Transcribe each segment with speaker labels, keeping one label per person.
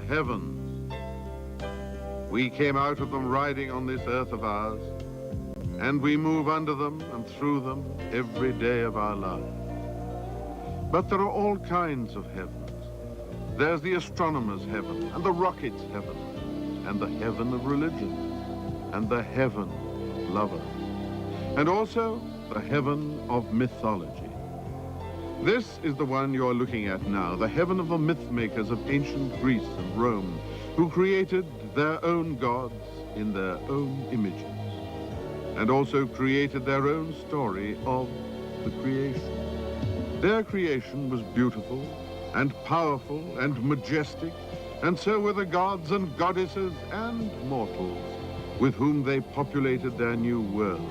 Speaker 1: heavens. We came out of them riding on this earth of ours, and we move under them and through them every day of our life. But there are all kinds of heavens. There's the astronomer's heaven, and the rocket's heaven, and the heaven of religion, and the heaven of lovers, and also the heaven of mythology. This is the one you're looking at now, the heaven of the myth makers of ancient Greece and Rome, who created their own gods in their own images, and also created their own story of the creation. Their creation was beautiful and powerful and majestic, and so were the gods and goddesses and mortals with whom they populated their new world.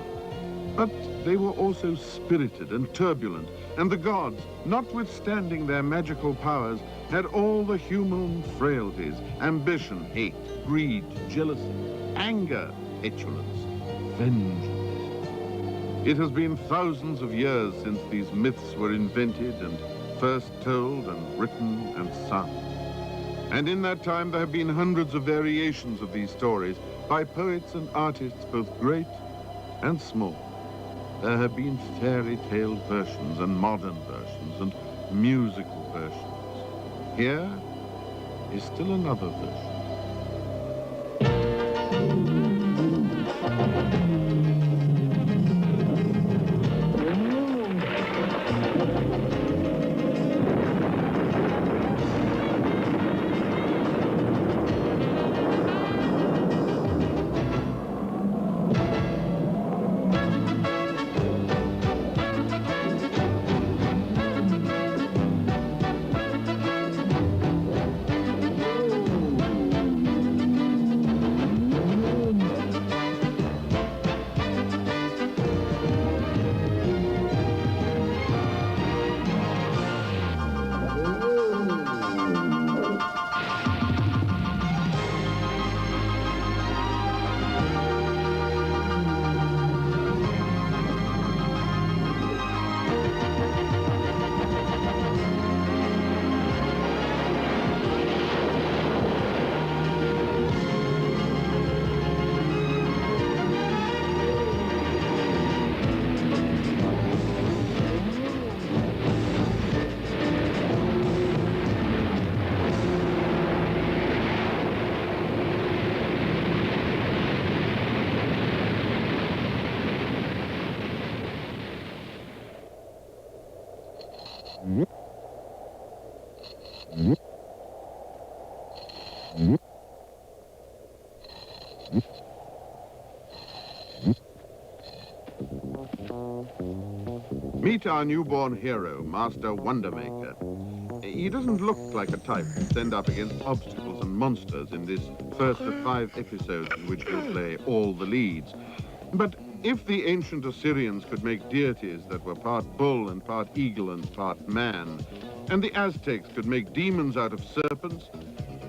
Speaker 1: But they were also spirited and turbulent, and the gods, notwithstanding their magical powers, had all the human frailties: ambition, hate, greed, jealousy, anger, petulance, vengeance. It has been thousands of years since these myths were invented and first told and written and sung. And in that time there have been hundreds of variations of these stories by poets and artists both great and small. There have been fairy tale versions and modern versions and musical versions. Here is still another version. Meet our newborn hero, Master Wondermaker. He doesn't look like a type to stand up against obstacles and monsters in this first of 5 episodes in which he'll play all the leads. But if the ancient Assyrians could make deities that were part bull and part eagle and part man, and the Aztecs could make demons out of serpents,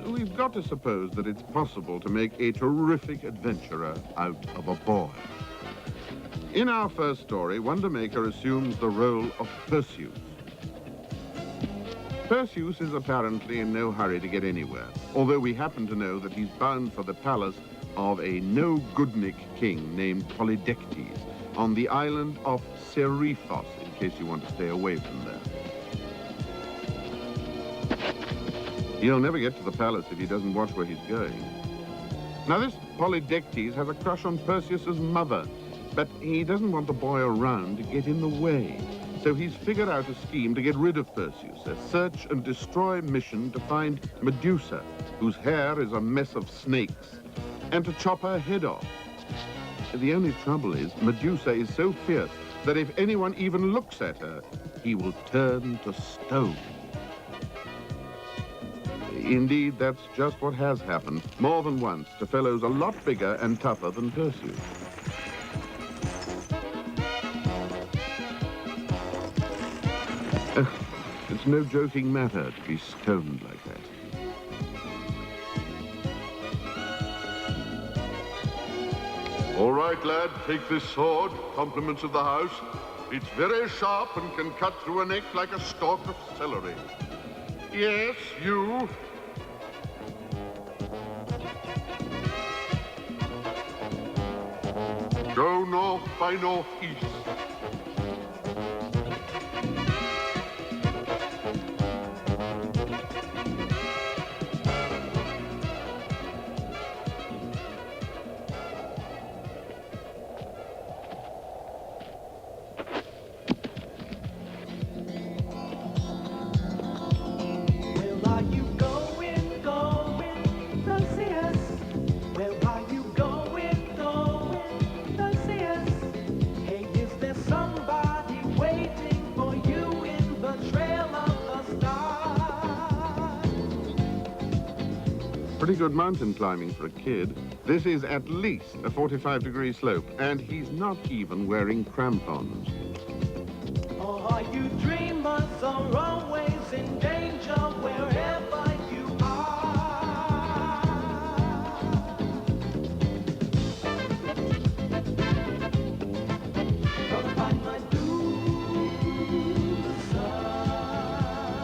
Speaker 1: we've got to suppose that it's possible to make a terrific adventurer out of a boy. In our first story, Wondermaker assumes the role of Perseus. Perseus is apparently in no hurry to get anywhere, although we happen to know that he's bound for the palace of a no-goodnik king named Polydectes on the island of Seriphos, in case you want to stay away from there. He'll never get to the palace if he doesn't watch where he's going. Now, this Polydectes has a crush on Perseus's mother, but he doesn't want the boy around to get in the way. So he's figured out a scheme to get rid of Perseus, a search and destroy mission to find Medusa, whose hair is a mess of snakes, and to chop her head off. The only trouble is, Medusa is so fierce that if anyone even looks at her, he will turn to stone. Indeed, that's just what has happened more than once to fellows a lot bigger and tougher than Perseus. It's no joking matter to be stoned like that. All right, lad, take this sword, compliments of the house. It's very sharp and can cut through a neck like a stalk of celery. Yes, you. south by northeast. Pretty good mountain climbing for a kid. This is at least a 45-degree slope, and he's not even wearing crampons.
Speaker 2: Oh, are you dreamers are always in danger wherever you are. Gonna find my loser.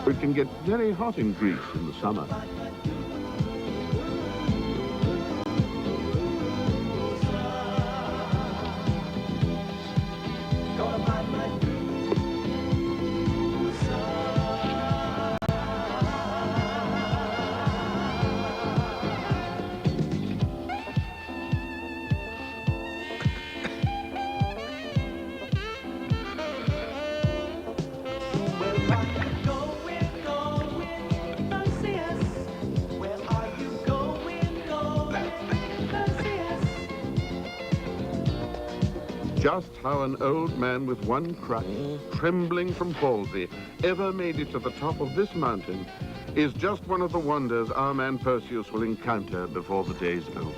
Speaker 1: It can get very hot in Greece in the summer. Just how an old man with one crutch, trembling from palsy, ever made it to the top of this mountain is just one of the wonders our man Perseus will encounter before the day's over.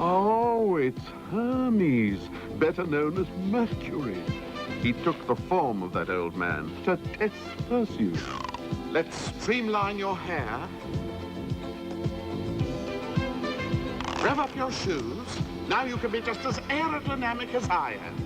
Speaker 1: Oh, it's Hermes, better known as Mercury. He took the form of that old man to test Perseus.
Speaker 3: Let's streamline your hair. Rev up your shoes. Now you can be just as aerodynamic as I am.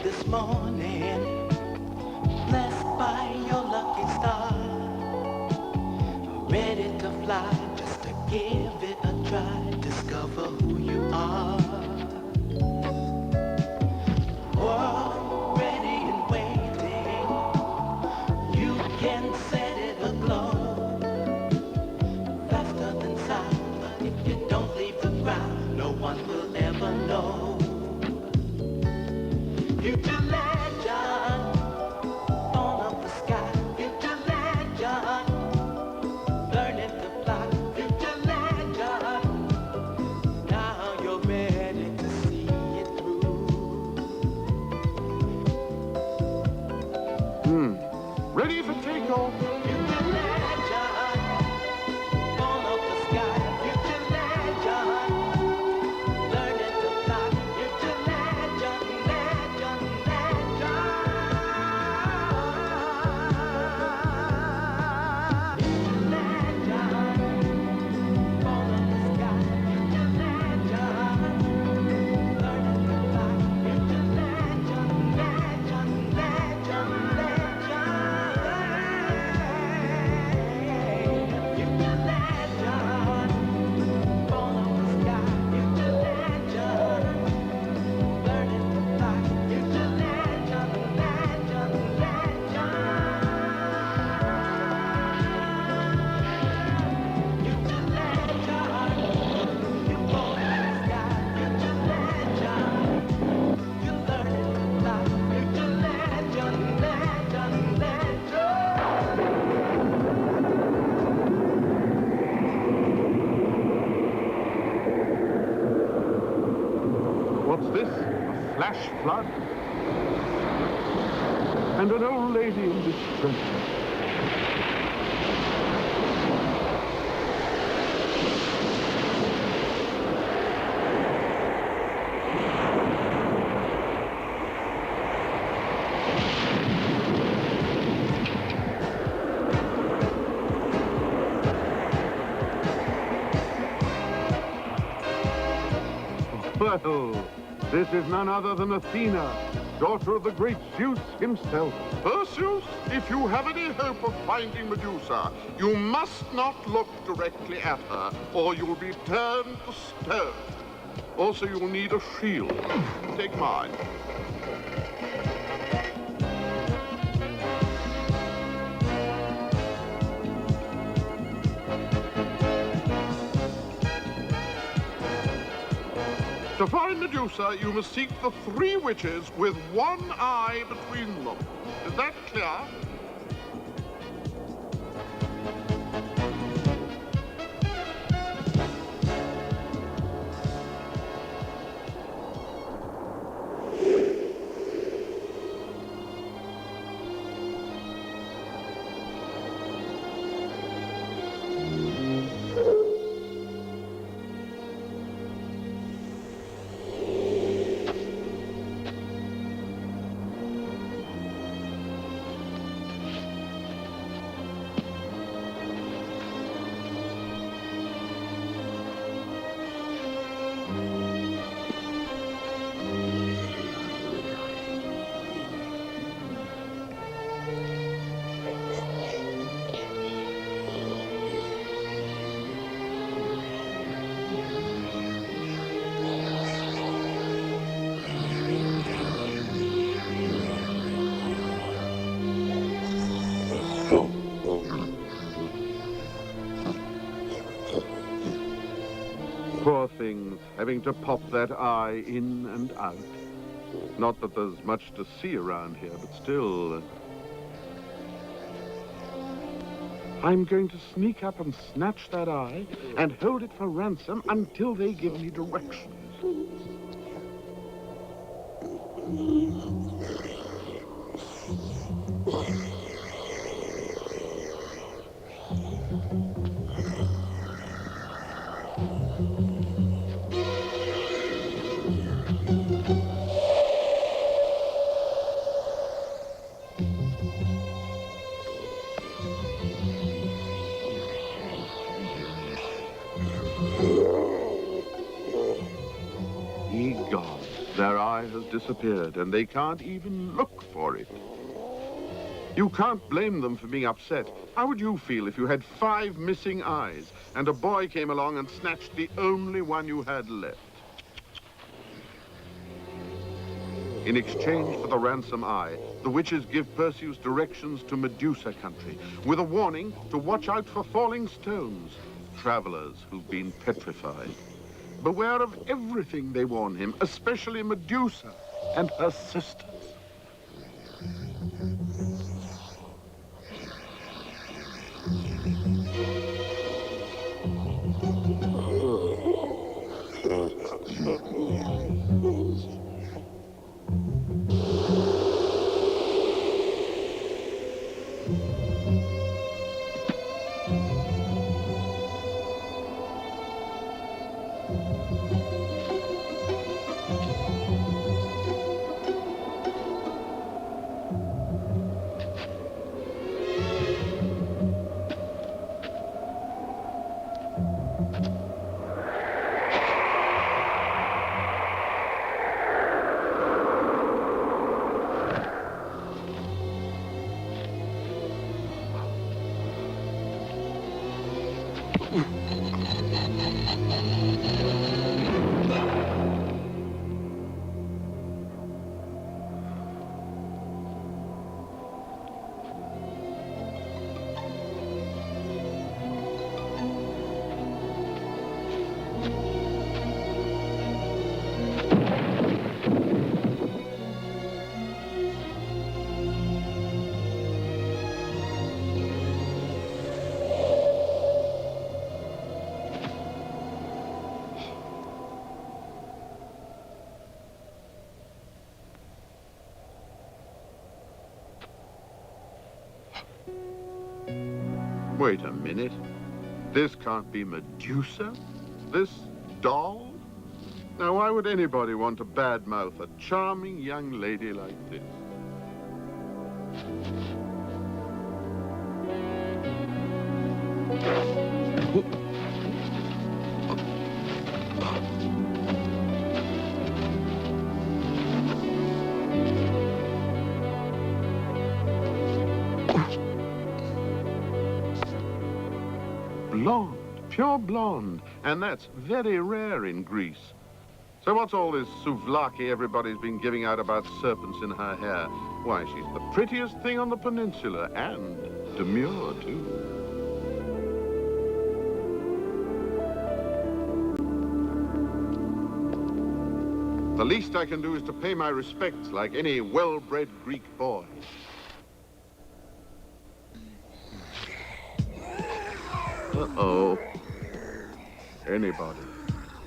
Speaker 2: This morning, blessed by your lucky star, ready to fly just to give it a try, discover who you are. World ready and waiting, you can set it aglow, faster than sound, but if you don't leave the ground, no one will ever know. Future legend, born of the sky. Future legend, learning to fly. Future legend,
Speaker 1: What's this? A flash flood? And an old lady in distress. Well, this is none other than Athena, daughter of the great Zeus himself.
Speaker 3: Perseus, if you have any hope of finding Medusa, you must not look directly at her, or you'll be turned to stone. Also, you'll need a shield. Take mine. To find Medusa, you must seek the 3 witches with 1 eye between them. Is that clear?
Speaker 1: Poor things, having to pop that eye in and out. Not that there's much to see around here, but still. I'm going to sneak up and snatch that eye and hold it for ransom until they give me directions. Ye gods, their eye has disappeared, and they can't even look for it. You can't blame them for being upset. How would you feel if you had 5 missing eyes, and a boy came along and snatched the only one you had left? In exchange for the ransom eye, the witches give Perseus directions to Medusa country, with a warning to watch out for falling stones, travelers who've been petrified. Beware of everything, they warn him, especially Medusa and her sisters. Wait a minute. This can't be Medusa? This doll? Now, why would anybody want to badmouth a charming young lady like this? Blonde, pure blonde, and that's very rare in Greece. So what's all this souvlaki everybody's been giving out about serpents in her hair? Why, she's the prettiest thing on the peninsula, and demure, too. The least I can do is to pay my respects like any well-bred Greek boy. Uh-oh. Anybody,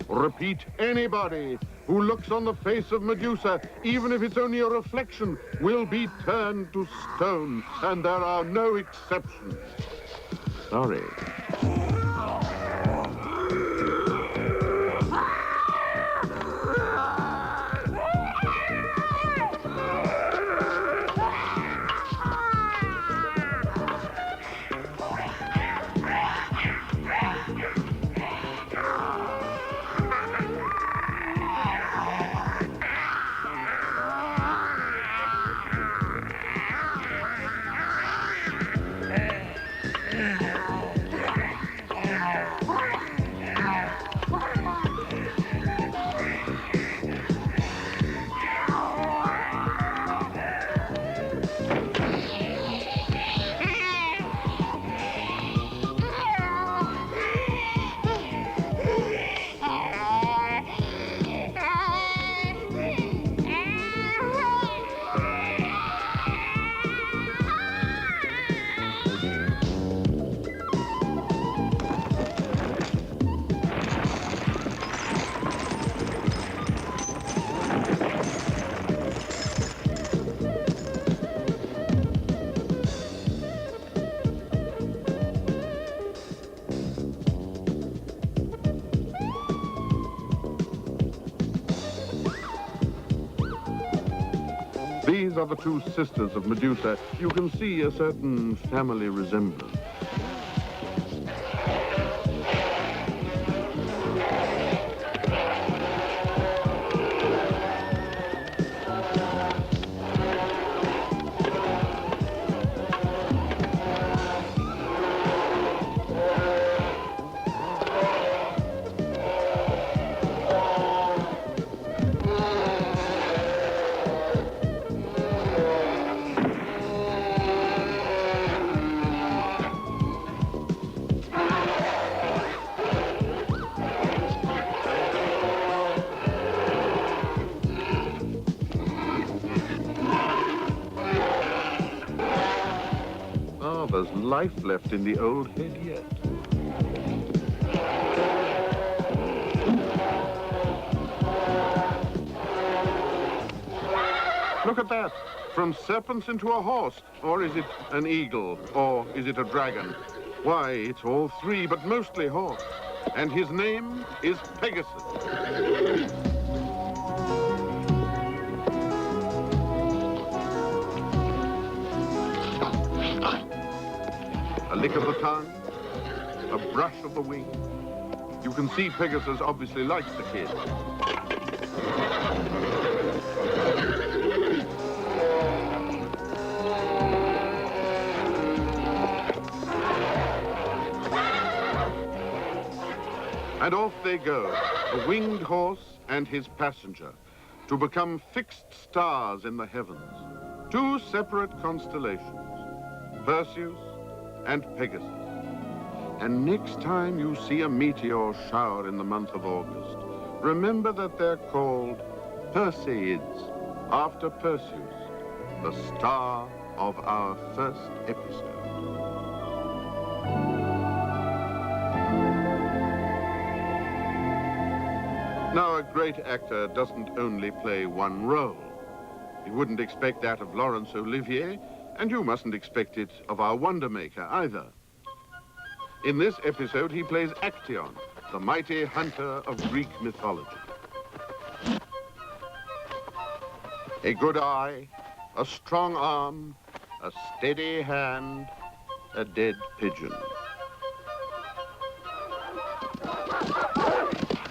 Speaker 1: repeat, anybody who looks on the face of Medusa, even if it's only a reflection, will be turned to stone, and there are no exceptions. Sorry. These are the two sisters of Medusa. You can see a certain family resemblance. There's life left in the old head yet. Look at that. From serpents into a horse. Or is it an eagle? Or is it a dragon? Why, it's all three, but mostly horse. And his name is Pegasus. A lick of the tongue, a brush of the wing. You can see Pegasus obviously likes the kid. And off they go, a winged horse and his passenger, to become fixed stars in the heavens. Two separate constellations, Perseus and Pegasus. And next time you see a meteor shower in the month of August, remember that they're called Perseids, after Perseus, the star of our first episode. Now, a great actor doesn't only play one role. You wouldn't expect that of Laurence Olivier, and you mustn't expect it of our Wonder Maker either. In this episode, he plays Actaeon, the mighty hunter of Greek mythology. A good eye, a strong arm, a steady hand, a dead pigeon.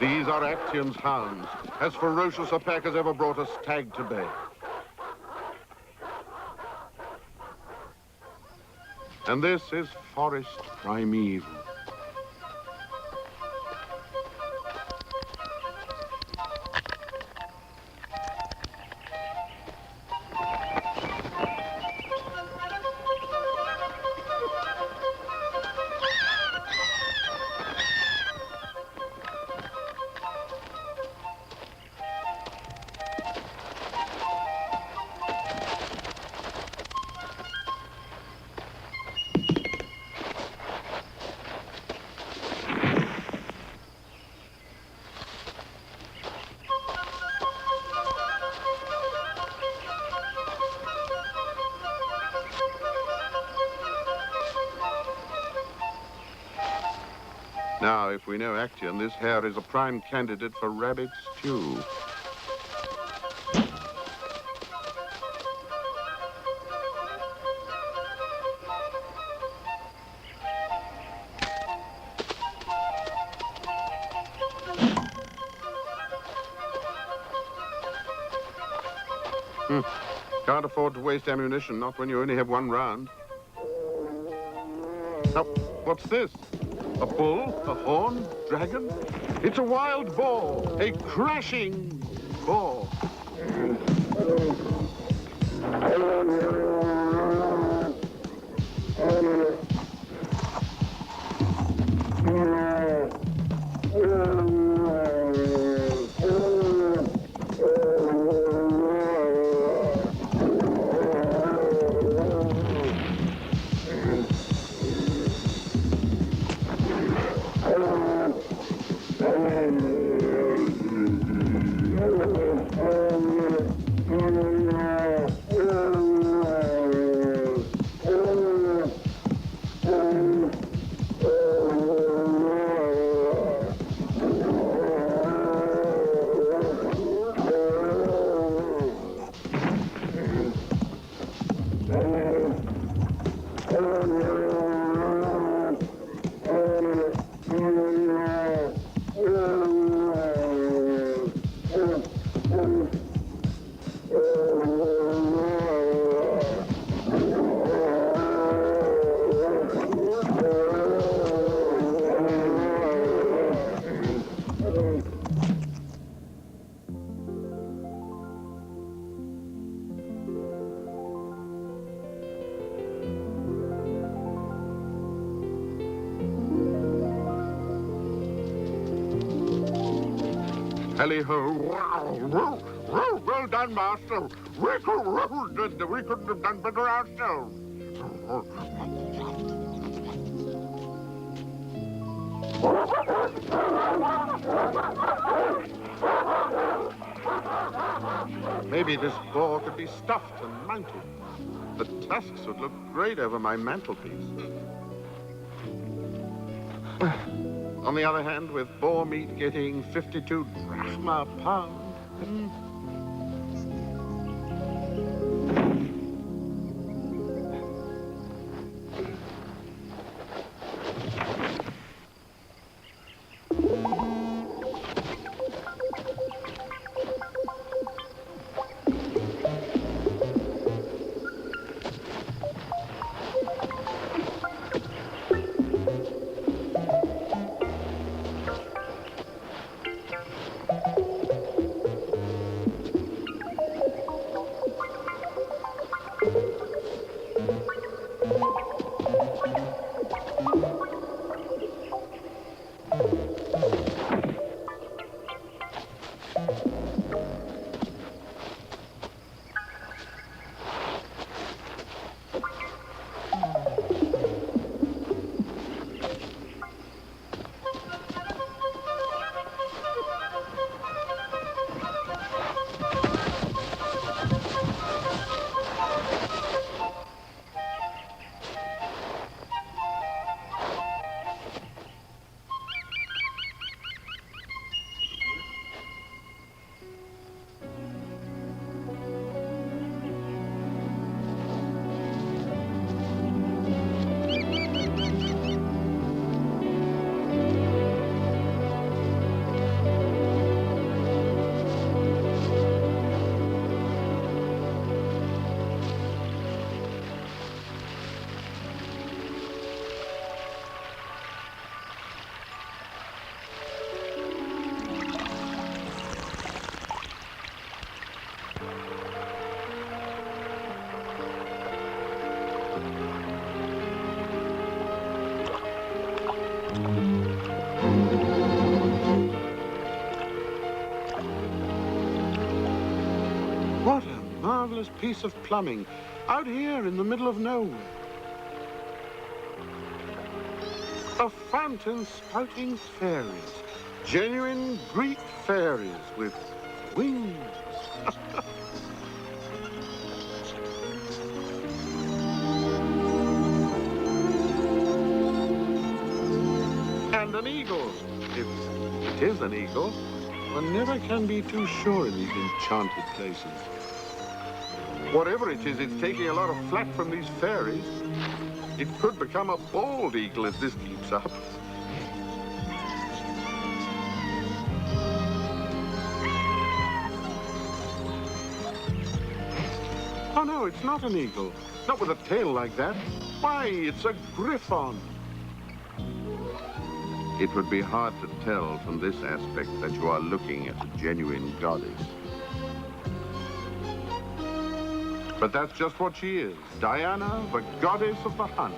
Speaker 1: These are Actaeon's hounds, as ferocious a pack as ever brought a stag to bay. And this is forest primeval. Now, if we know Actaeon, this hare is a prime candidate for rabbit stew. Can't afford to waste ammunition, not when you only have one round. Now, what's this? A bull? A horn? Dragon? It's a wild boar, a crashing boar. Tally-ho. Well done, Master. We couldn't have done better ourselves. Maybe this boar could be stuffed and mounted. The tusks would look great over my mantelpiece. On the other hand, with boar meat getting 52 drachma a pound, What a marvelous piece of plumbing out here in the middle of nowhere. A fountain spouting fairies, genuine Greek fairies with wings. And an eagle, if it is an eagle. One never can be too sure in these enchanted places. Whatever it is, it's taking a lot of flack from these fairies. It could become a bald eagle if this keeps up. Oh no, it's not an eagle. Not with a tail like that. Why, it's a griffon. It would be hard to tell from this aspect that you are looking at a genuine goddess. But that's just what she is, Diana, the goddess of the hunt.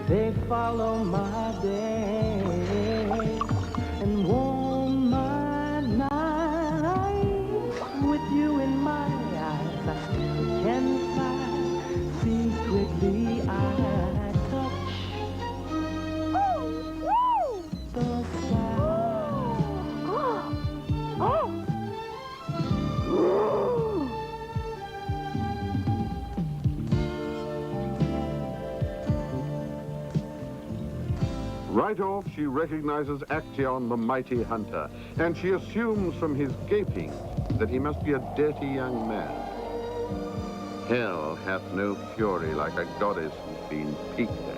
Speaker 2: They follow my day and warm my nights. With you in my eyes, I still can fly. Secretly I touch the sky.
Speaker 1: Right off, she recognizes Actaeon, the mighty hunter, and she assumes from his gaping that he must be a dirty young man. Hell hath no fury like a goddess who's been peeked at.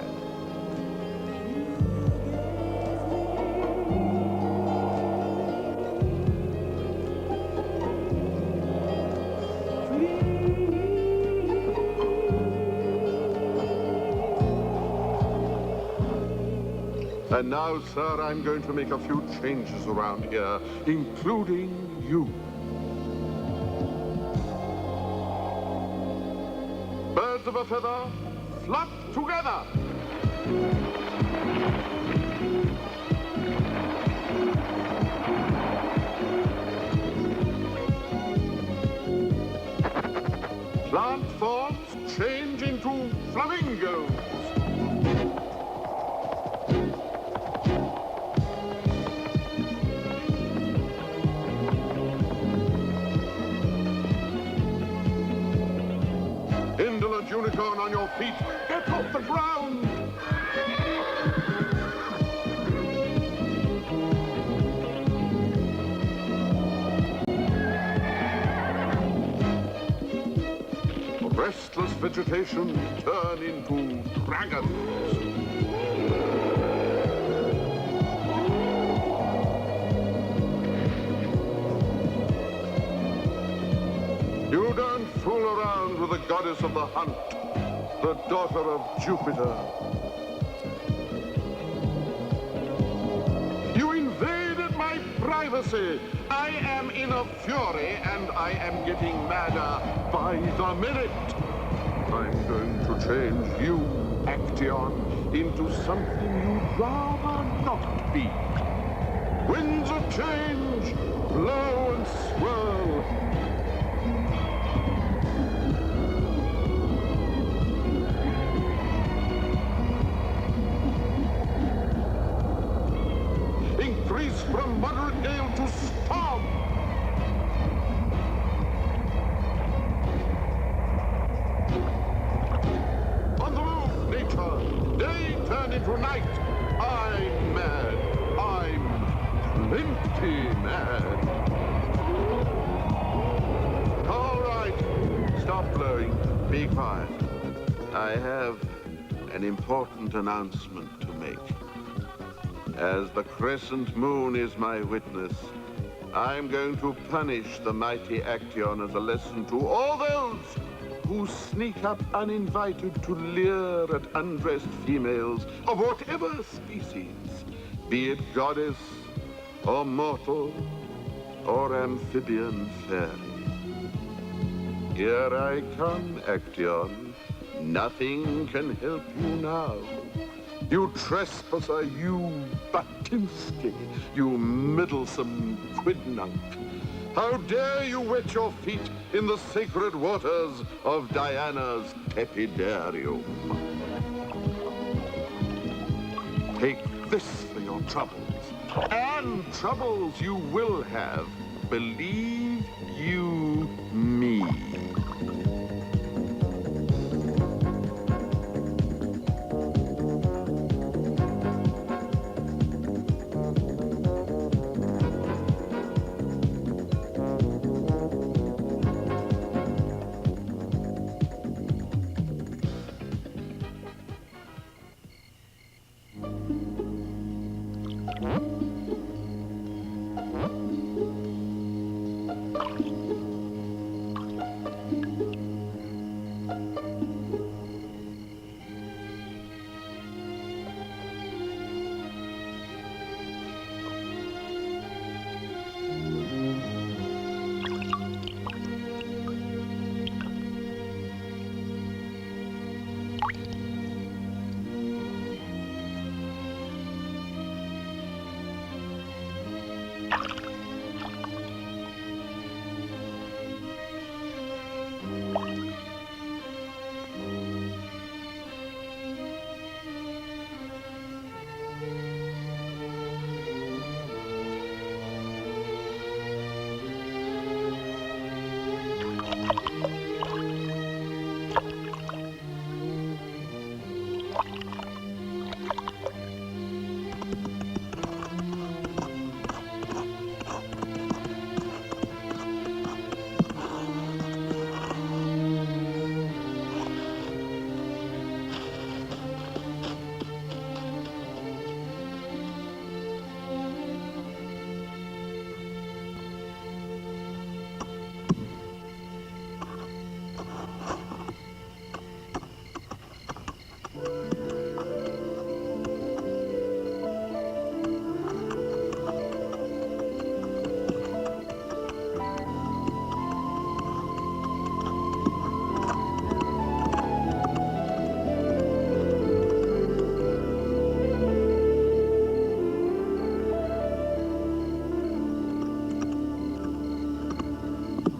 Speaker 1: And now, sir, I'm going to make a few changes around here, including you. Birds of a feather, flock together. Plant forms change into flamingos. Indolent unicorn on your feet, get off the ground! Restless vegetation turn into dragons. You don't fool around with the goddess of the hunt, the daughter of Jupiter. You invaded my privacy. I am in a fury, and I am getting madder by the minute. I'm going to change you, Actaeon, into something you'd rather not be. Winds of change, blow and swirl. Increase from moderate gale to storm. On the move, nature. Day turn into night. I'm mad. I'm plenty mad. All right, stop blowing. Be quiet. I have an important announcement to make. As the crescent moon is my witness, I'm going to punish the mighty Action as a lesson to all those who sneak up uninvited to leer at undressed females of whatever species, be it goddess or mortal or amphibian fairy. Here I come, Action. Nothing can help you now. You trespasser, you Batinsky, you meddlesome quidnunc. How dare you wet your feet in the sacred waters of Diana's tepidarium? Take this for your troubles, and troubles you will have, believe you me.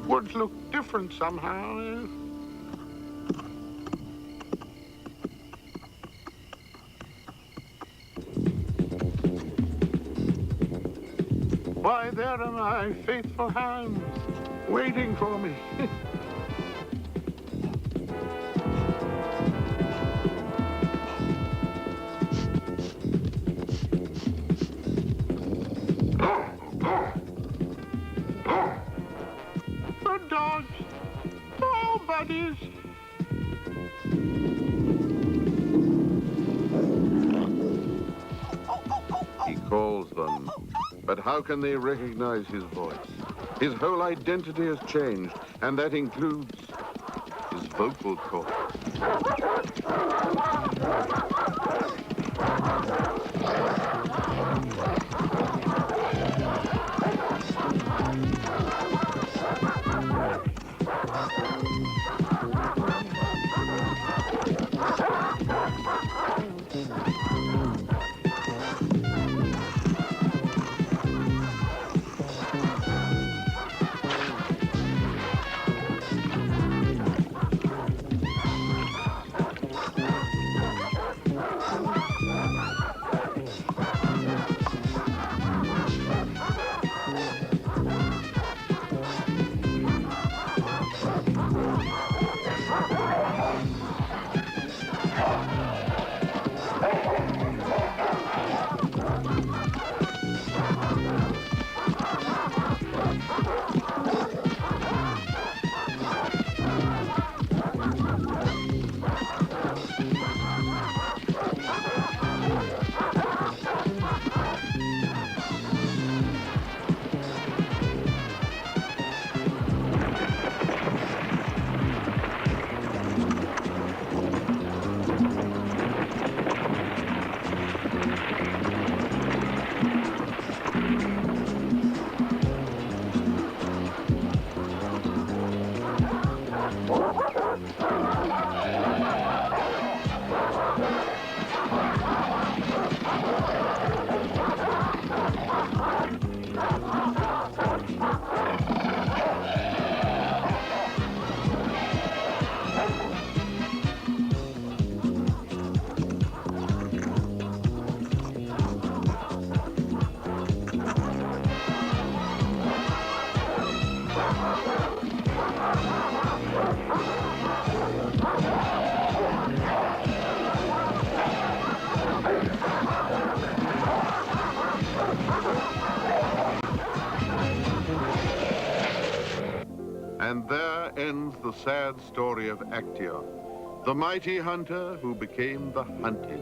Speaker 1: Would look different somehow. Why, there are my faithful hands waiting for me. Good dogs. Oh, buddies. He calls them, but how can they recognize his voice? His whole identity has changed, and that includes his vocal cords. And there ends the sad story of Actaeon, the mighty hunter who became the hunted.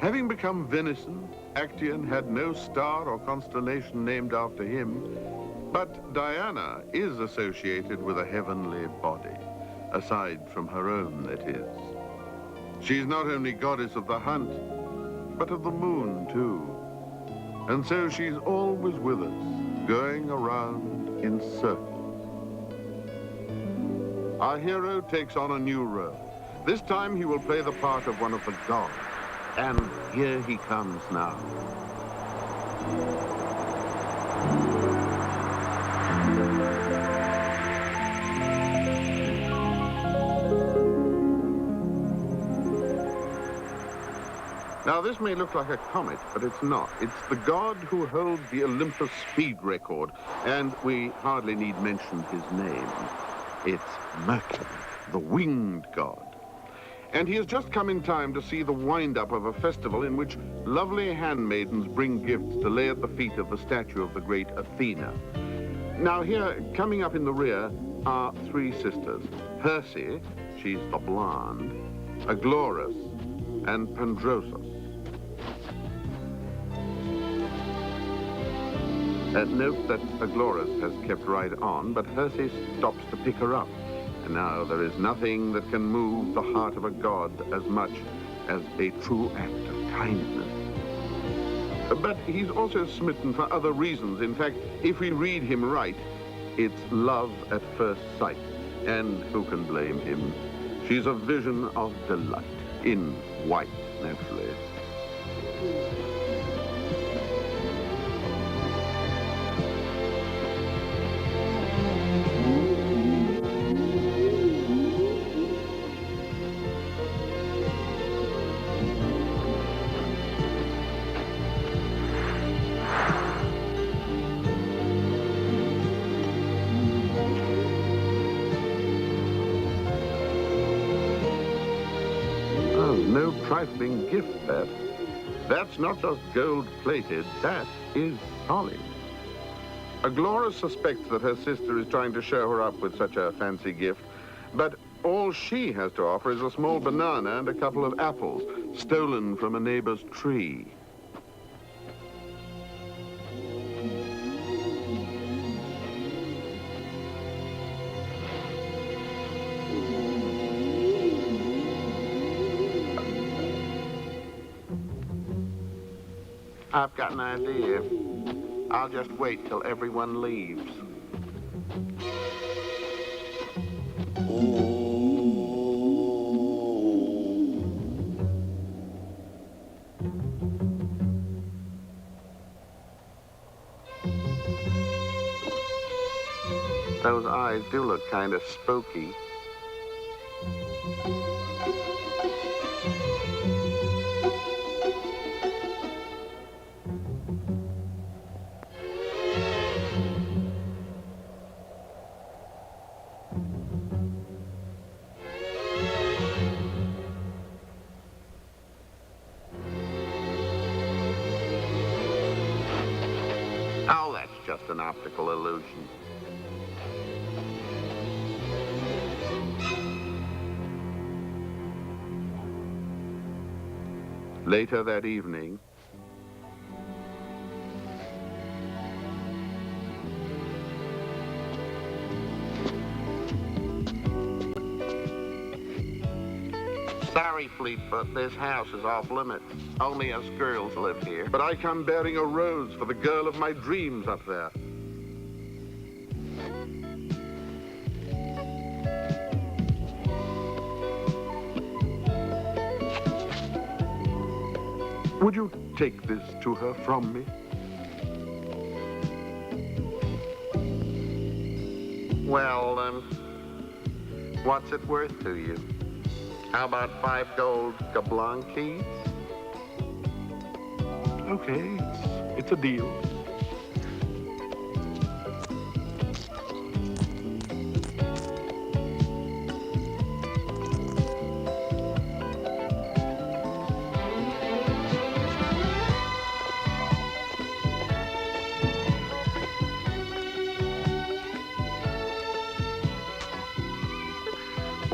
Speaker 1: Having become venison, Actaeon had no star or constellation named after him, but Diana is associated with a heavenly body, aside from her own, that is. She's not only goddess of the hunt, but of the moon, too. And so she's always with us, going around in circles. Our hero takes on a new role. This time he will play the part of one of the gods. And here he comes now. Now, this may look like a comet, but it's not. It's the god who holds the Olympus speed record, and we hardly need mention his name. It's Mercury, the winged god. And he has just come in time to see the wind-up of a festival in which lovely handmaidens bring gifts to lay at the feet of the statue of the great Athena. Now here, coming up in the rear, are three sisters. Perse, she's the blonde, Aglaurus, and Pandrosus. Note that Aglaurus has kept right on, but Perse stops to pick her up. And now there is nothing that can move the heart of a god as much as a true act of kindness. But he's also smitten for other reasons. In fact, if we read him right, it's love at first sight. And who can blame him? She's a vision of delight, in white, naturally. No trifling gift, that. That's not just gold-plated, that is solid. Aglaurus suspects that her sister is trying to show her up with such a fancy gift, but all she has to offer is a small banana and a couple of apples, stolen from a neighbor's tree. I've got an idea. I'll just wait till everyone leaves. Those eyes do look kind of spooky. Oh, that's just an optical illusion. Later that evening, sorry, Fleetfoot, this house is off limits. Only us girls live here. But I come bearing a rose for the girl of my dreams up there. Would you take this to her from me? Well, what's it worth to you? How about 5 gold gablonkies? Okay, it's a deal.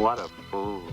Speaker 3: What a fool.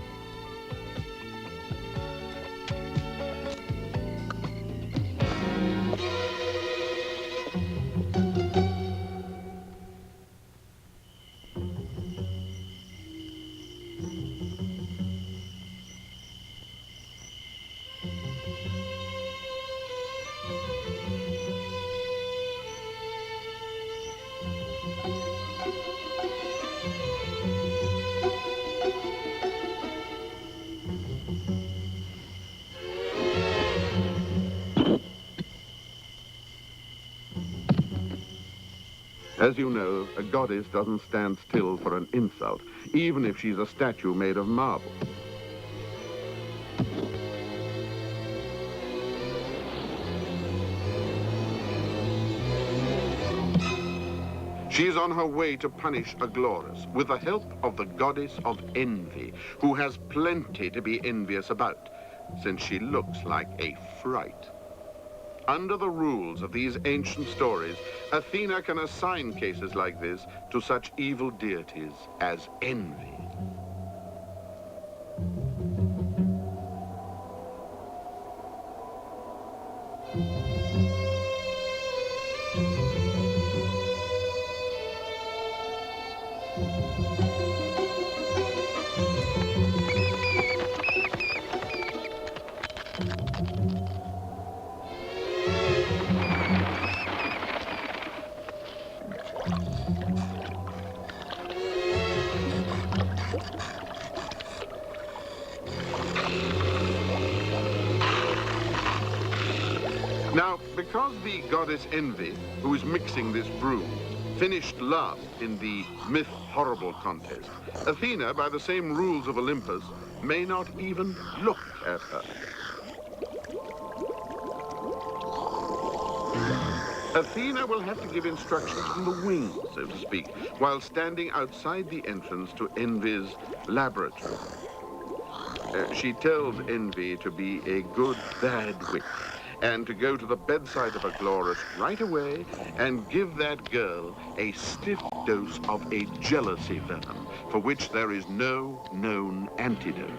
Speaker 1: As you know, a goddess doesn't stand still for an insult, even if she's a statue made of marble. She's on her way to punish Aglaurus with the help of the goddess of envy, who has plenty to be envious about, since she looks like a fright. Under the rules of these ancient stories, Athena can assign cases like this to such evil deities as envy. Now, because the goddess Envy, who is mixing this brew, finished last in the Myth Horrible contest, Athena, by the same rules of Olympus, may not even look at her. Athena will have to give instructions from the wings, so to speak, while standing outside the entrance to Envy's laboratory. She tells Envy to be a good bad witch, and to go to the bedside of Aglaurus right away and give that girl a stiff dose of a jealousy venom for which there is no known antidote.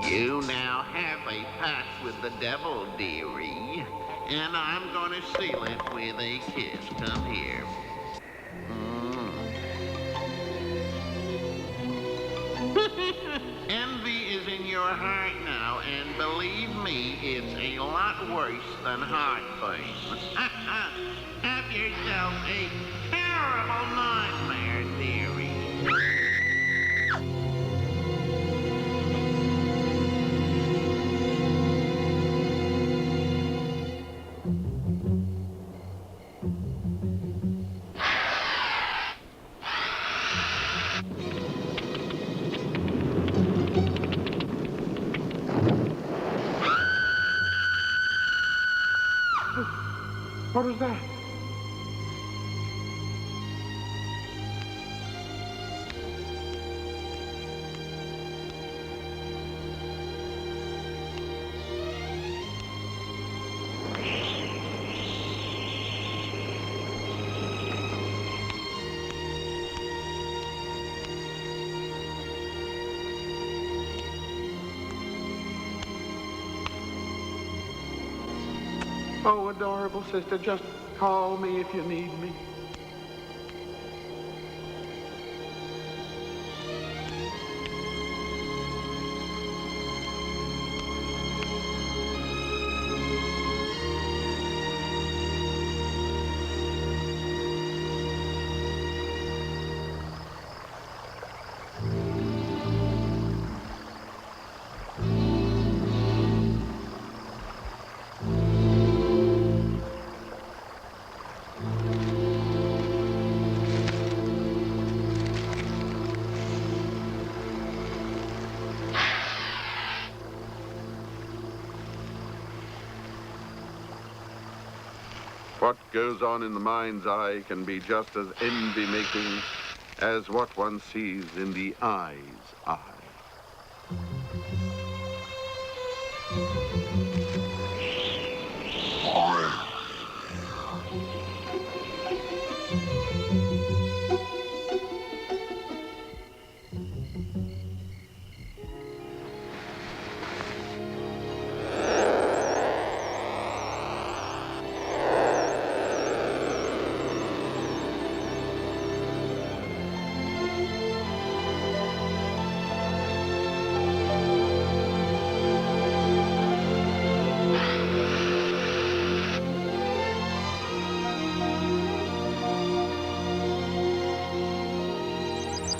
Speaker 4: You now have a pact with the devil, dearie, and I'm gonna seal it with a kiss. Come here. Envy is in your heart now, and believe me, it's a lot worse than heart pain. Have yourself a terrible nightmare, dearie.
Speaker 3: What was that? Oh, adorable sister, just call me if you need me. What goes on in the mind's eye can be just as envy-making as what one sees in the eye's eye.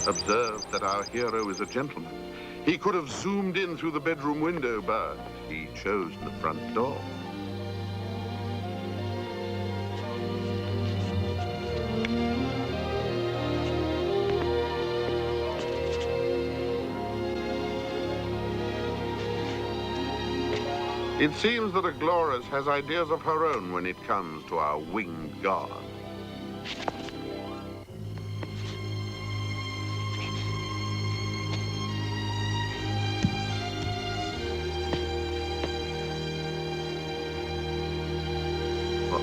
Speaker 3: Observe that our hero is a gentleman. He could have zoomed in through the bedroom window, but he chose the front door. It seems that Agloris has ideas of her own when it comes to our winged god.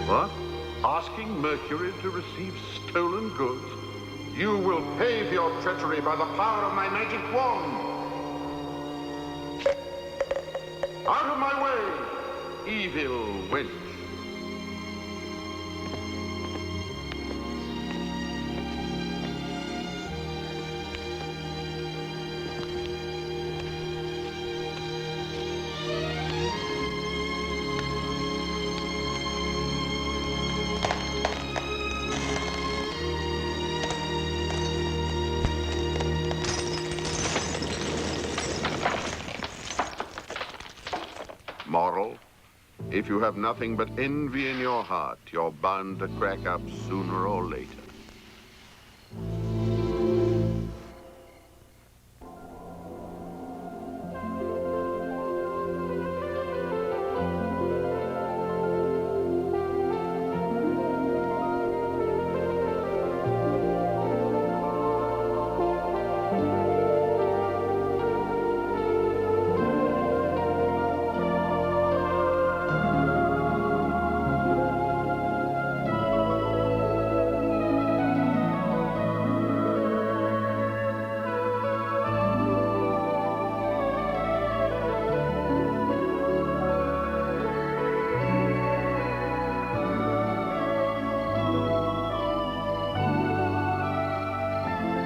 Speaker 3: What? Asking Mercury to receive stolen goods? You will pay for your treachery by the power of my magic wand. Out of my way, evil wench. Moral, if you have nothing but envy in your heart, you're bound to crack up sooner or later.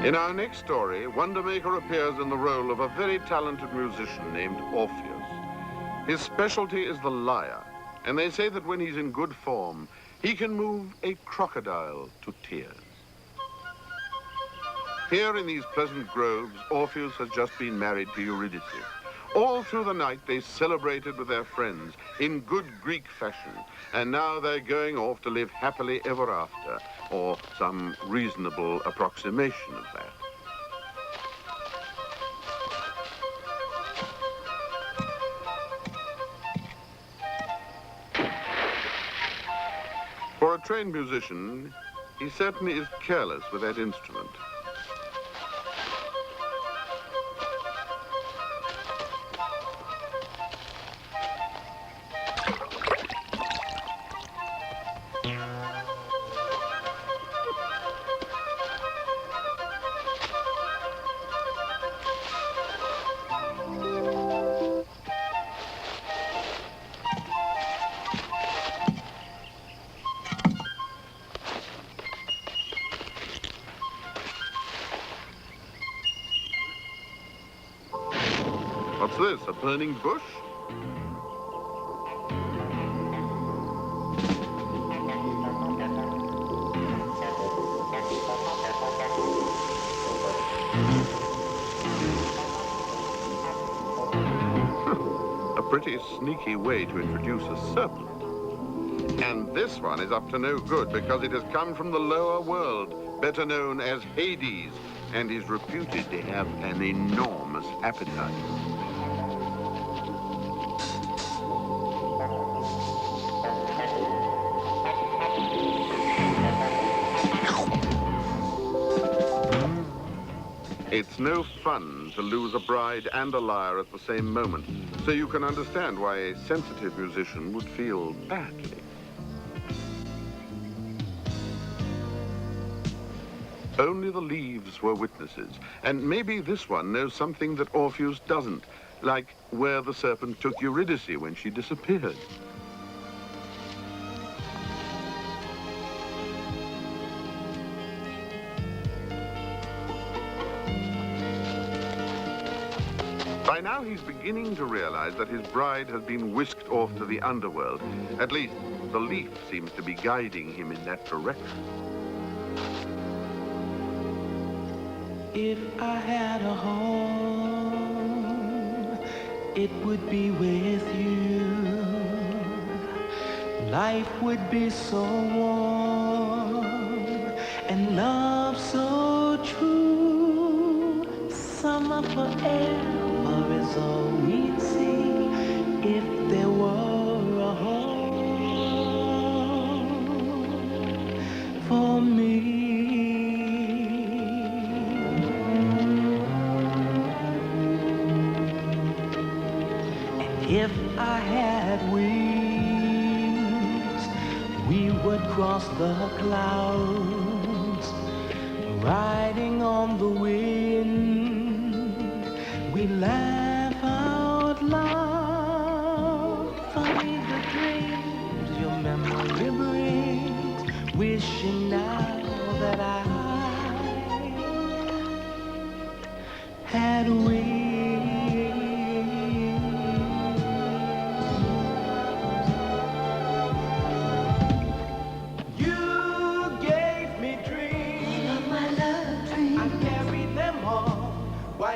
Speaker 3: In our next story, Wondermaker appears in the role of a very talented musician named Orpheus. His specialty is the lyre, and they say that when he's in good form, he can move a crocodile to tears. Here in these pleasant groves, Orpheus has just been married to Eurydice. All through the night, they celebrated with their friends in good Greek fashion, and now they're going off to live happily ever after, or some reasonable approximation of that. For
Speaker 1: trained musician, he certainly is careless with that instrument. What's this, a burning bush? A pretty sneaky way to introduce a serpent. And this one is up to no good because it has come from the lower world, better known as Hades, and is reputed to have an enormous appetite. It's no fun to lose a bride and a lyre at the same moment, so you can understand why a sensitive musician would feel badly. Only the leaves were witnesses, and maybe this one knows something that Orpheus doesn't, like where the serpent took Eurydice when she disappeared. By now, he's beginning to realize that his bride has been whisked off to the underworld. At least, the leaf seems to be guiding him in that direction.
Speaker 2: If I had a home, it would be with you. Life would be so warm and love so true. Summer forever is all we'd see if there were a home for me. If I had wings, we would cross the clouds, riding on the wind. We laugh out loud, funny the dreams your memory brings, wishing now that I had wings.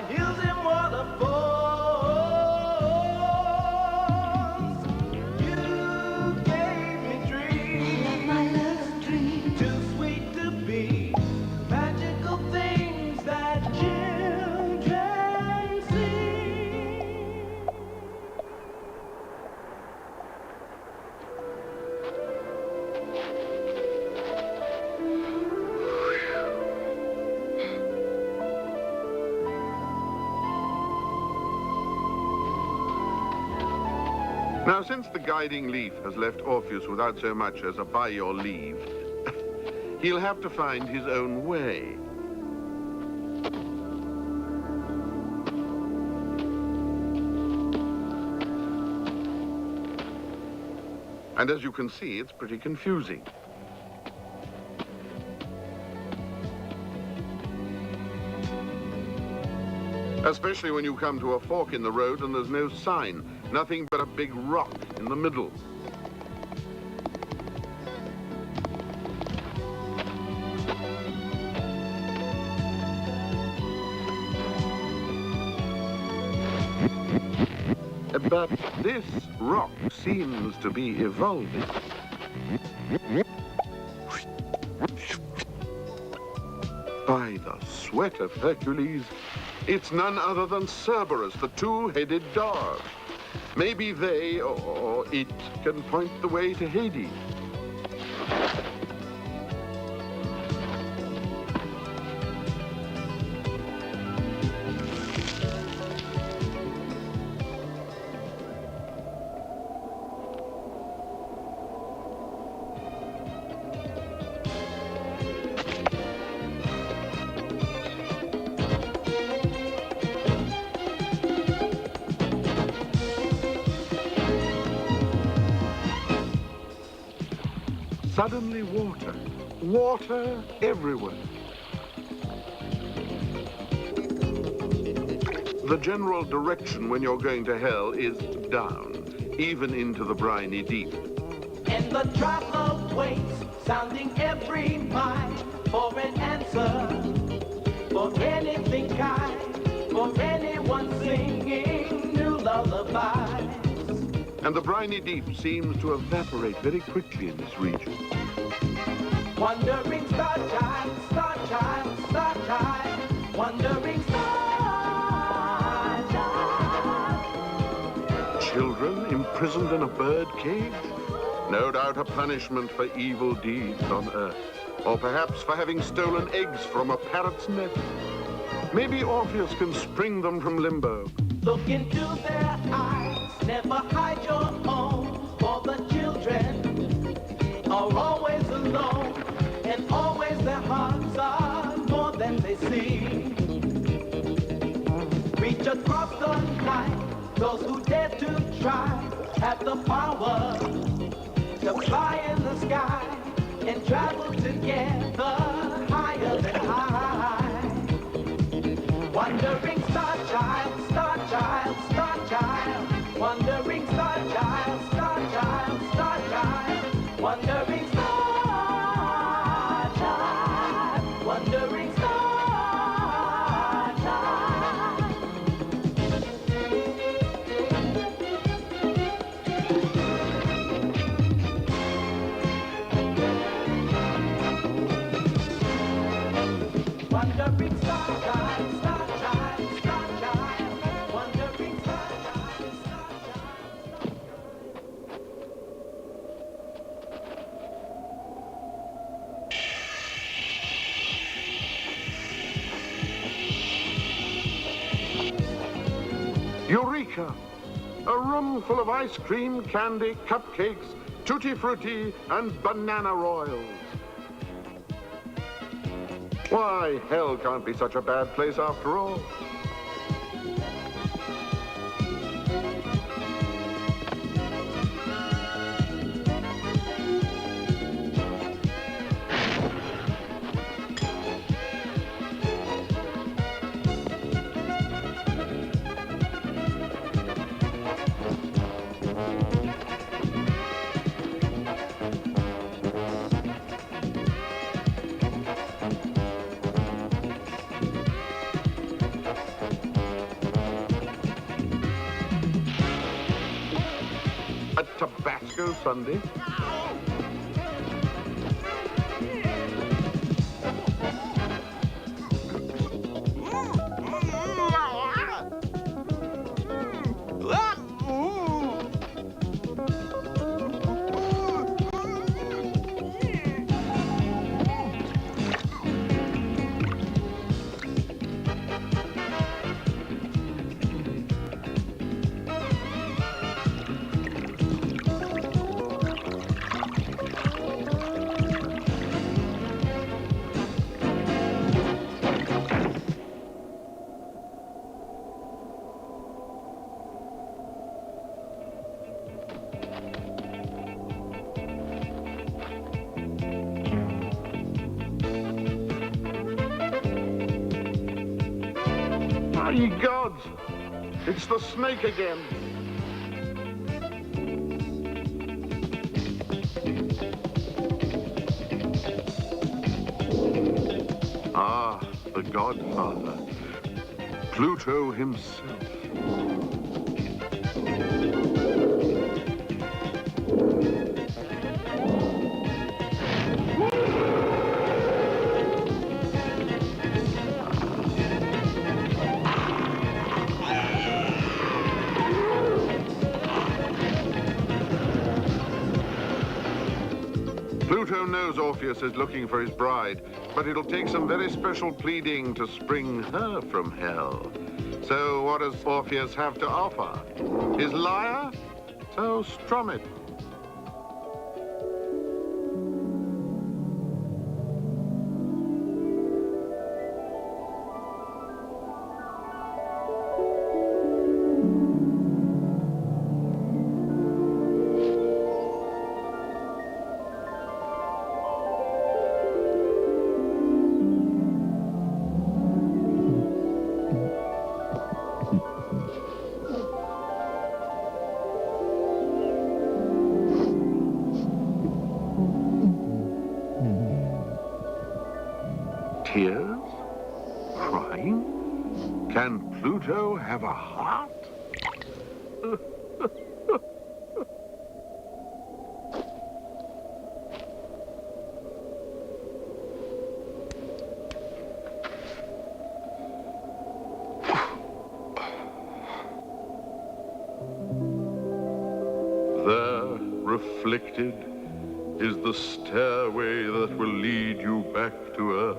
Speaker 2: Hills and waterfalls, you gave me dreams, my love dreams, too sweet to be magical things that children see.
Speaker 1: Now, since the guiding leaf has left Orpheus without so much as a by your leave, he'll have to find his own way. And as you can see, it's pretty confusing. Especially when you come to a fork in the road and there's no sign, nothing but a big rock in the middle. But this rock seems to be evolving. By the sweat of Hercules, it's none other than Cerberus, the two-headed dog. Maybe they, or it, can point the way to Hades. suddenly water. Water everywhere. The general direction when you're going to hell is down, even into the briny deep.
Speaker 2: And the traveler waits, sounding every mile for an answer, for anything kind, for anyone singing new lullabies.
Speaker 1: And the briny deep seems to evaporate very quickly in this region.
Speaker 2: Wandering star child, star child, star child, wandering star child.
Speaker 1: Children imprisoned in a bird cage? No doubt a punishment for evil deeds on Earth. Or perhaps for having stolen eggs from a parrot's nest. Maybe Orpheus can spring them from limbo.
Speaker 2: Look into their eyes, never hide your own, for the children are always alone, and always their hearts are more than they see. Reach across the night, those who dare to try have the power to fly in the sky and travel together higher than high. Wandering star child, star child, star child, wandering star child, star child, star child, wandering star child, wandering star child. Wandering star child, star child, star child, wandering star child, star child.
Speaker 1: Eureka! A room full of ice cream, candy, cupcakes, tutti frutti, and banana royals. Why, hell can't be such a bad place after all. A Tabasco sundae? Ye gods! It's the snake again. Ah, the Godfather, Pluto himself. Pluto knows Orpheus is looking for his bride, but it'll take some very special pleading to spring her from hell. So what does Orpheus have to offer? His lyre? So strum it. Tears? Crying? Can Pluto have a heart? There, reflected, is the stairway that will lead you back to Earth.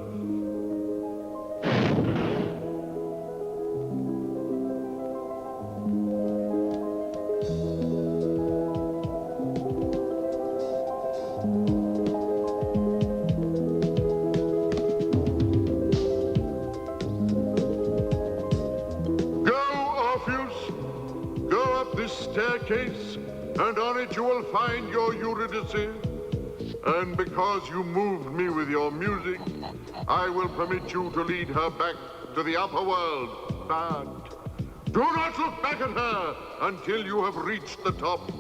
Speaker 1: Staircase, and on it you will find your Eurydice. And because you moved me with your music, I will permit you to lead her back to the upper world. But do not look back at her until you have reached the top.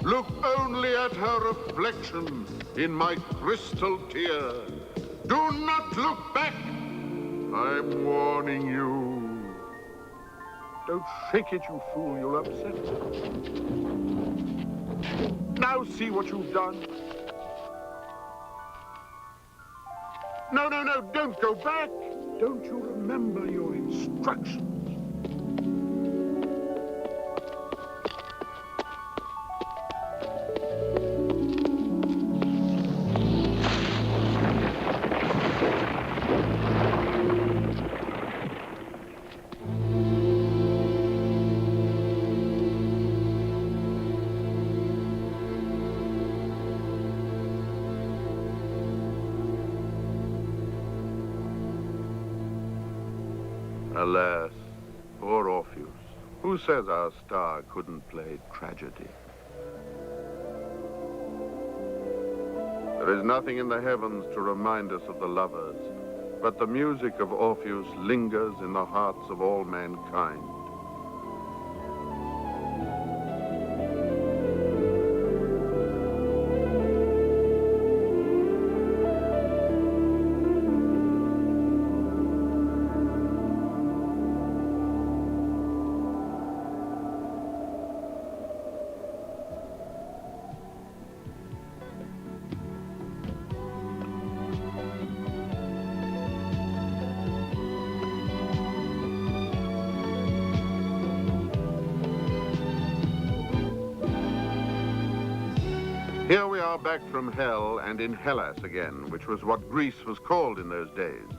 Speaker 1: Look only at her reflection in my crystal tear. Do not look back. I'm warning you. Don't shake it, you fool. You'll upset it. Now see what you've done. No, don't go back. Don't you remember your instructions? Alas, poor Orpheus. Who says our star couldn't play tragedy? There is nothing in the heavens to remind us of the lovers, but the music of Orpheus lingers in the hearts of all mankind. Here we are back from hell and in Hellas again, which was what Greece was called in those days.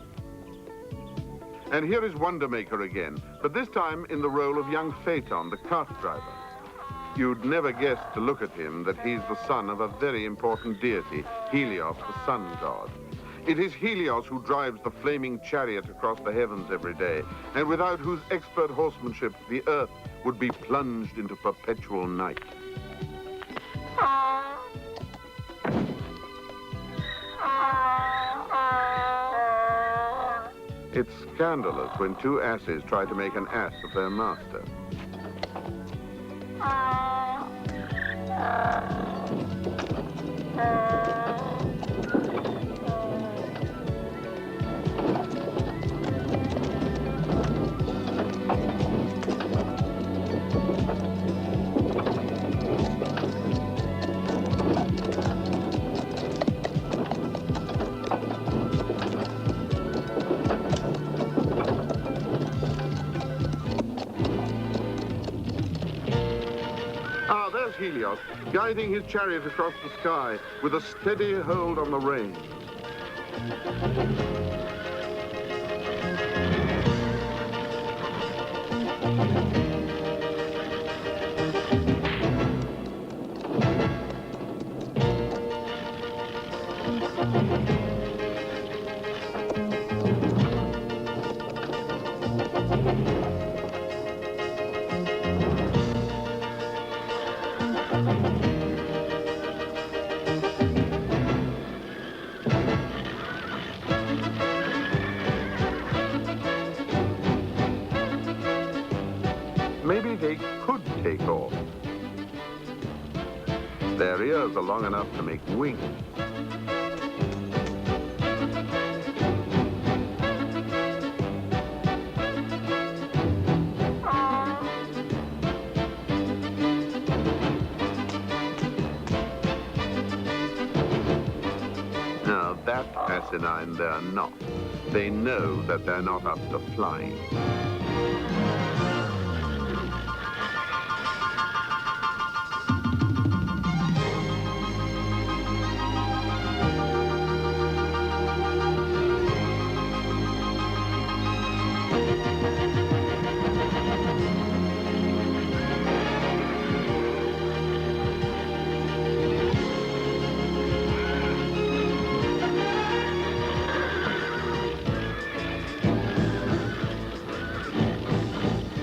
Speaker 1: And here is Wondermaker again, but this time in the role of young Phaeton, the cart driver. You'd never guess to look at him that he's the son of a very important deity, Helios, the sun god. It is Helios who drives the flaming chariot across the heavens every day, and without whose expert horsemanship the earth would be plunged into perpetual night. It's scandalous when two asses try to make an ass of their master. Helios, guiding his chariot across the sky with a steady hold on the reins. Maybe they could take off. Their ears are long enough to make wings. asinine they're not. They know that they're not up to flying.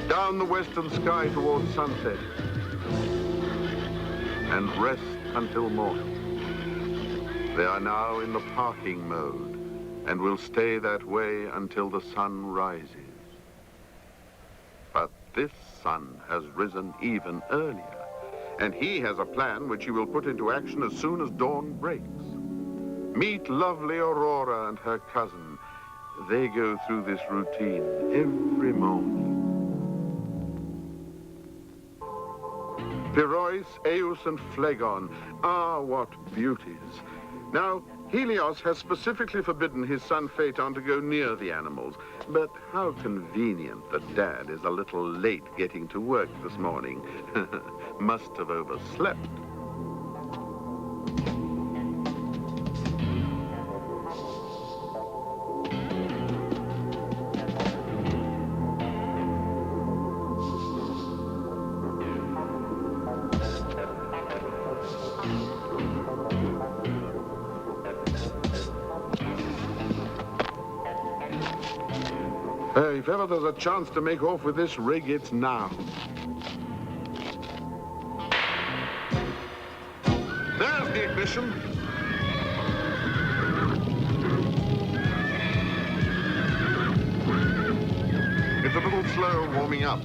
Speaker 1: Down the western sky towards sunset, and rest until morning. They are now in the parking mode, and will stay that way until the sun rises. But this sun has risen even earlier, and he has a plan which he will put into action as soon as dawn breaks. Meet lovely Aurora and her cousin. They go through this routine every morning. Pirois, Eus, and Phlegon. Ah, what beauties. Now, Helios has specifically forbidden his son Phaeton to go near the animals. But how convenient that Dad is a little late getting to work this morning. Must have overslept. If ever there's a chance to make off with this rig, it's now. There's the ignition. It's a little slow warming up.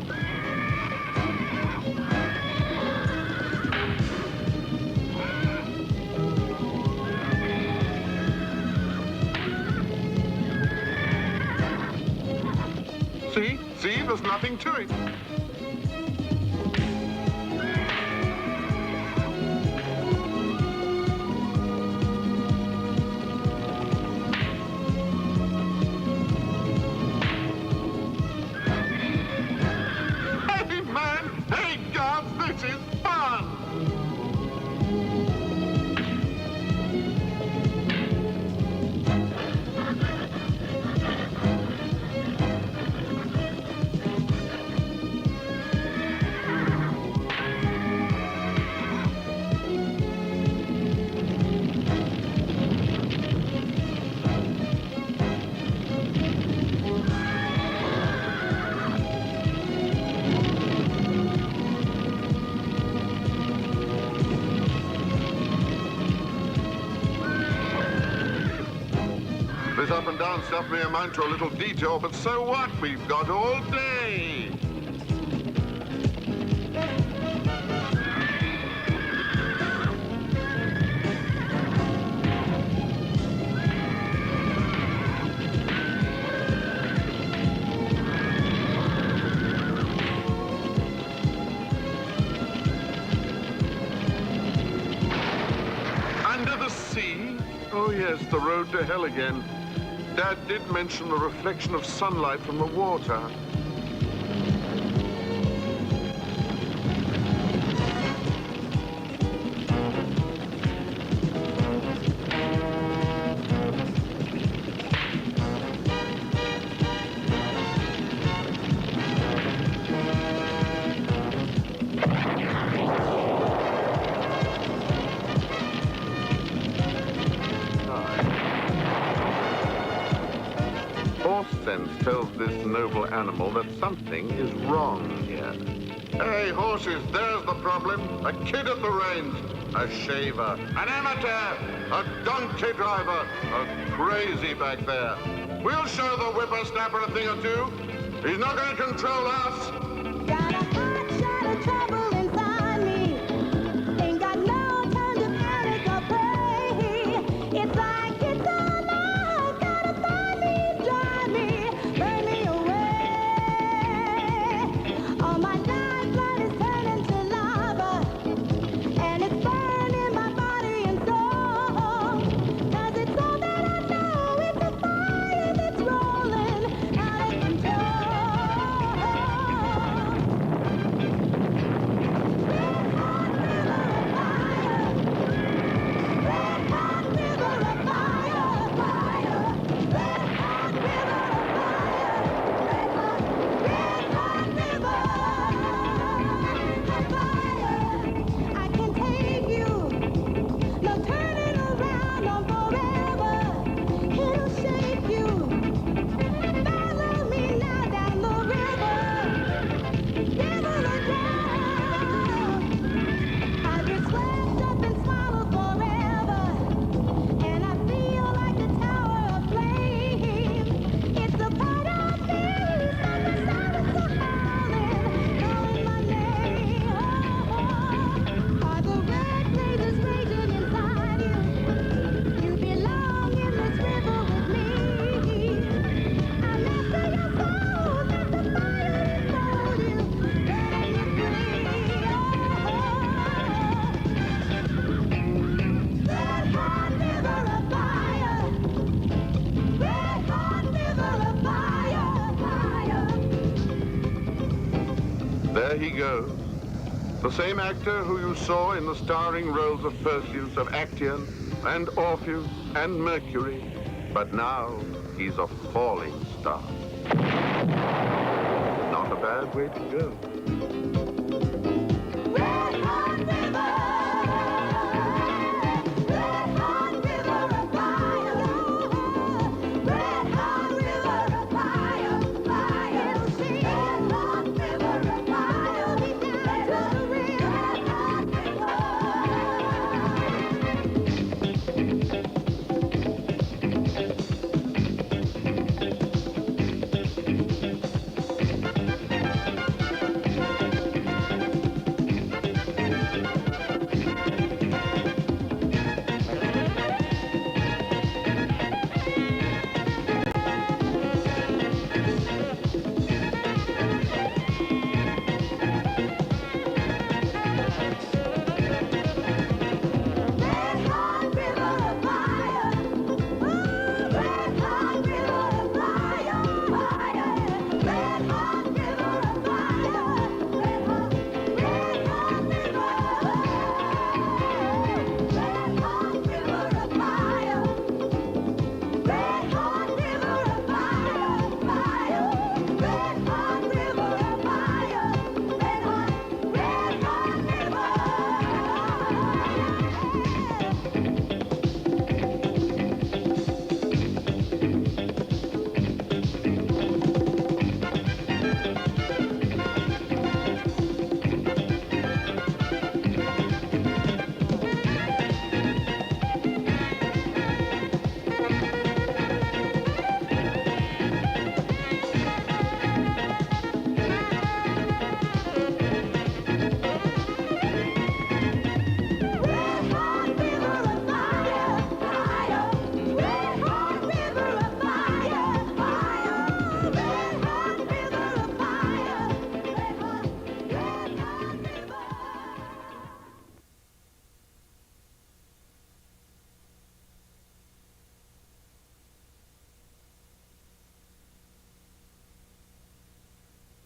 Speaker 1: See, there's nothing to it. Hey, man! Hey, guards, this is fun! This up and down stuff may amount to a little detour, but so what? We've got all day. Under the sea? Oh yes, the road to hell again. Dad did mention the reflection of sunlight from the water. Sense tells this noble animal that something is wrong here. Hey, horses, there's the problem. A kid at the reins, a shaver, an amateur, a donkey driver, a crazy back there. We'll show the whippersnapper a thing or two. He's not going to control us.
Speaker 5: Got a hot shot of trouble inside me. Ain't got no time to panic or pray. It's like it's all night. Gotta find me, drive me, burn me away. All my lifeline is turning to lava, and it's burning my body and soul. 'Cause it's all that I know.
Speaker 1: There he goes. The same actor who you saw in the starring roles of Perseus, of Actaeon, and Orpheus, and Mercury. But now he's a falling star. Not a bad way to go.